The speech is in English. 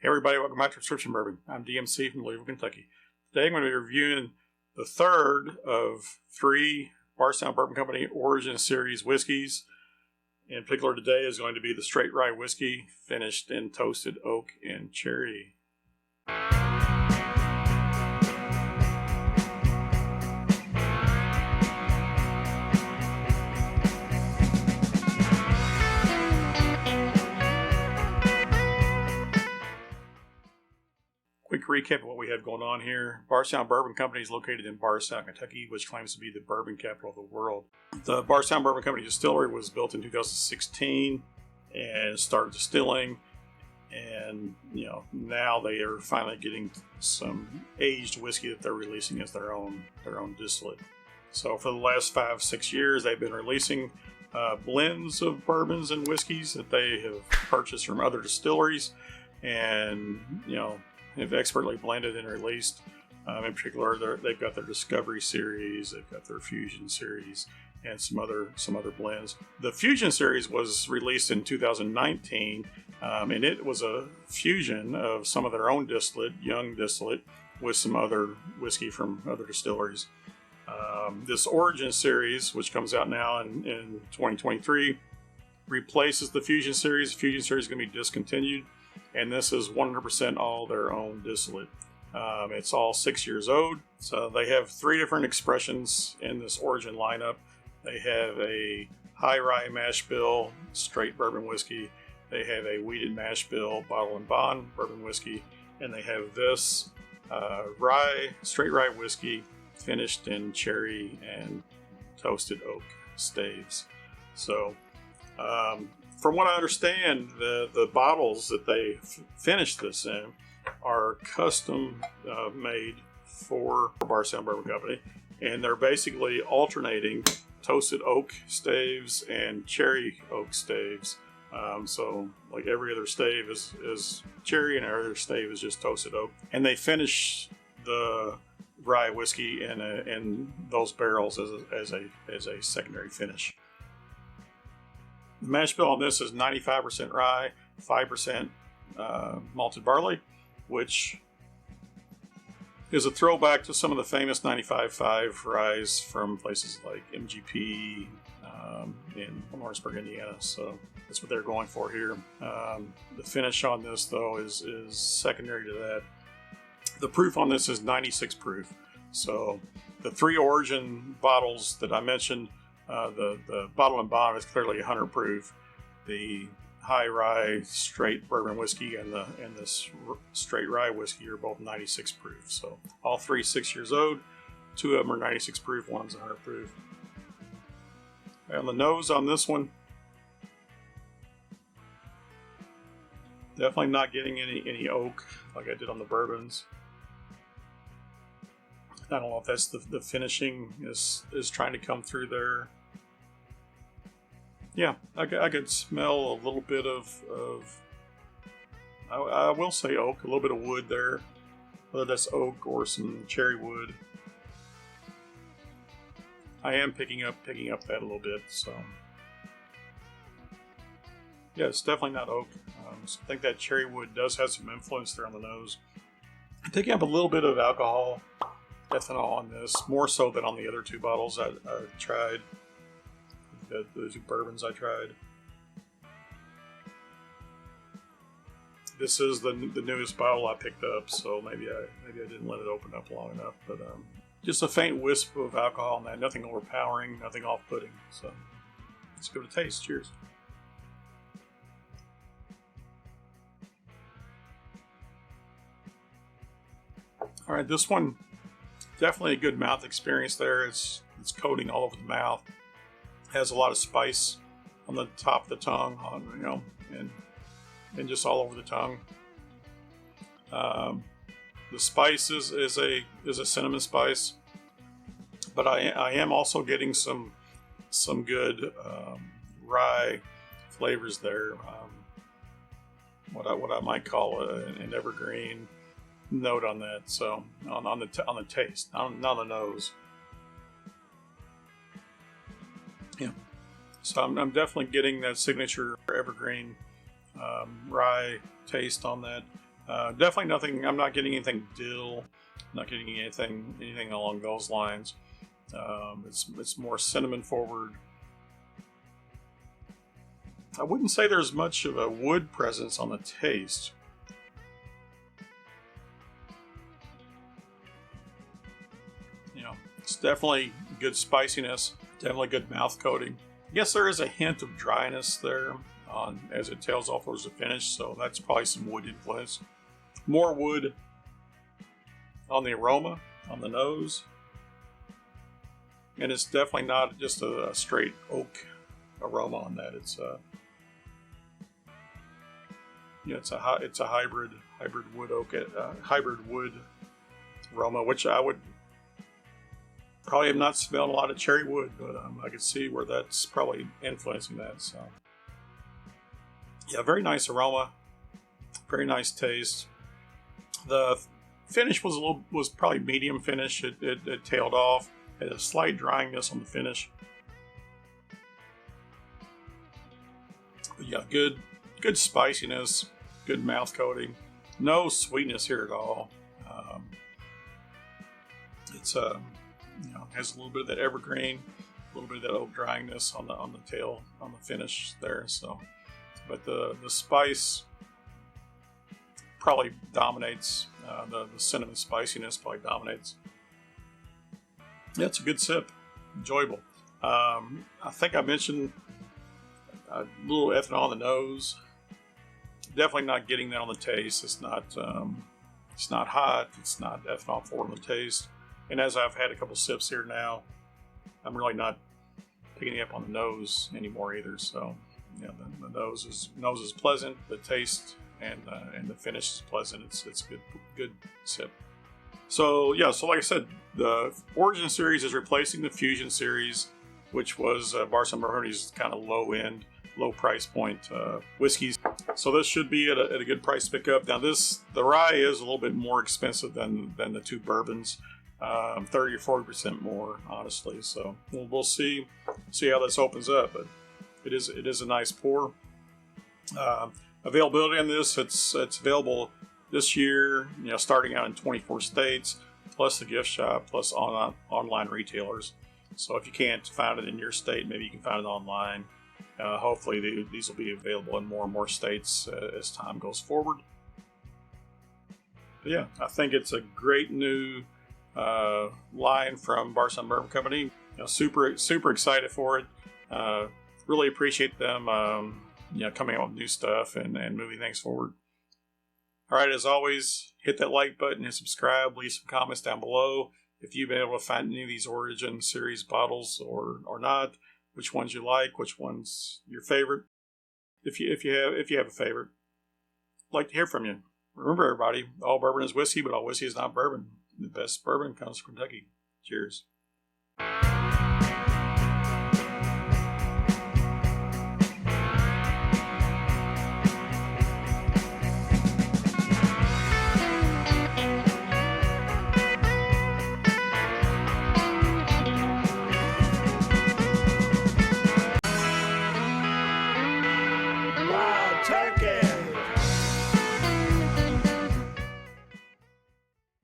Hey everybody, welcome back to Prescription Bourbon. I'm DMC from Louisville, Kentucky. Today I'm going to be reviewing the third of three Bardstown Bourbon Company Origin Series whiskeys. In particular today is going to be the Straight Rye Whiskey Finished in Toasted Oak and Cherry. Quick recap of what we have going on here. Bardstown Bourbon Company is located in Bardstown, Kentucky, which claims to be the bourbon capital of the world. The Bardstown Bourbon Company distillery was built in 2016 and started distilling. And now they are finally getting some aged whiskey that they're releasing as their own distillate. So for the last 5-6 years, they've been releasing blends of bourbons and whiskeys that they have purchased from other distilleries, and have expertly blended and released. In particular, they've got their Discovery series, they've got their Fusion series, and some other blends. The Fusion series was released in 2019, and it was a fusion of some of their own distillate, young distillate, with some other whiskey from other distilleries. This Origin series, which comes out now in 2023, replaces the Fusion series. The Fusion series is going to be discontinued, and this is 100% all their own distillate. It's all 6 years old. So they have 3 different expressions in this Origin lineup. They have a high rye mash bill straight bourbon whiskey. They have a wheated mash bill bottle and bond bourbon whiskey, and they have this straight rye whiskey finished in cherry and toasted oak staves. So from what I understand, the bottles that they finished this in are custom made for Bardstown Bourbon Company, and they're basically alternating toasted oak staves and cherry oak staves. So like every other stave is cherry and every other stave is just toasted oak, and they finish the rye whiskey in those barrels as a secondary finish. The mash bill on this is 95% rye, 5% malted barley, which is a throwback to some of the famous 95.5 ryes from places like MGP in Lawrenceburg, Indiana. So that's what they're going for here. The finish on this, though, is secondary to that. The proof on this is 96 proof. So the 3 Origin bottles that I mentioned, the bottle and bond is clearly 100 proof. The high rye straight bourbon whiskey and this straight rye whiskey are both 96 proof. So all 3 6 years old. 2 of them are 96 proof. One's 100 proof. On the nose on this one, definitely not getting any oak like I did on the bourbons. I don't know if that's the finishing is trying to come through there. Yeah, I could smell a little bit of I will say oak, a little bit of wood there, whether that's oak or some cherry wood. I am picking up that a little bit, so yeah, it's definitely not oak. So I think that cherry wood does have some influence there on the nose. I'm picking up a little bit of alcohol, ethanol on this, more so than on the other 2 bottles I tried. The 2 bourbons I tried. This is the newest bottle I picked up, so maybe I didn't let it open up long enough. But just a faint wisp of alcohol in that. Nothing overpowering, nothing off-putting. So let's give it a taste. Cheers. All right, this one definitely a good mouth experience there. It's coating all over the mouth. Has a lot of spice on the top of the tongue, and just all over the tongue. The spice is a cinnamon spice, but I am also getting some good rye flavors there. What I might call an evergreen note on that. So on the taste, not on the nose. Yeah. So I'm definitely getting that signature evergreen rye taste on that. Definitely nothing. I'm not getting anything dill. Not getting anything along those lines. It's more cinnamon forward. I wouldn't say there's much of a wood presence on the taste. You know, it's definitely good spiciness. Definitely good mouth coating. Yes, there is a hint of dryness there as it tails off towards the finish, so that's probably some wood influence. More wood on the aroma, on the nose, and it's definitely not just a straight oak aroma on that. It's it's a hybrid wood oak, hybrid wood aroma, which I would probably have not smelled a lot of cherry wood, but I could see where that's probably influencing that. So, yeah, very nice aroma, very nice taste. The finish was probably medium finish. It tailed off, had a slight dryiness on the finish. But yeah, good spiciness, good mouth coating. No sweetness here at all. It's has a little bit of that evergreen, a little bit of that oak dryiness on the tail, on the finish there. So, but the spice probably dominates. The cinnamon spiciness probably dominates. Yeah, it's a good sip, enjoyable. I think I mentioned a little ethanol on the nose. Definitely not getting that on the taste. It's not hot. It's not ethanol forward on the taste. And as I've had a couple sips here now, I'm really not picking it up on the nose anymore either. So, yeah, the nose is pleasant. The taste and the finish is pleasant. It's good sip. So yeah, so like I said, the Origin series is replacing the Fusion series, which was Bardstown Bourbon Company's kind of low price point whiskeys. So this should be at a good price to pick up. Now the rye is a little bit more expensive than the two bourbons, 30 or 40% more, honestly. So we'll see how this opens up, but it is a nice pour. Availability on this, it's available this year, starting out in 24 states, plus the gift shop, plus online retailers. So if you can't find it in your state, maybe you can find it online. Hopefully these will be available in more and more states as time goes forward. But yeah, I think it's a great new line from Bardstown Bourbon Company. Super excited for it. Really appreciate them coming out with new stuff and moving things forward. All right, as always, hit that like button and subscribe. Leave some comments down below if you've been able to find any of these Origin series bottles or not. Which ones you like? Which one's your favorite? If you have a favorite, I'd like to hear from you. Remember, everybody, all bourbon is whiskey, but all whiskey is not bourbon. The best bourbon comes from Kentucky. Cheers.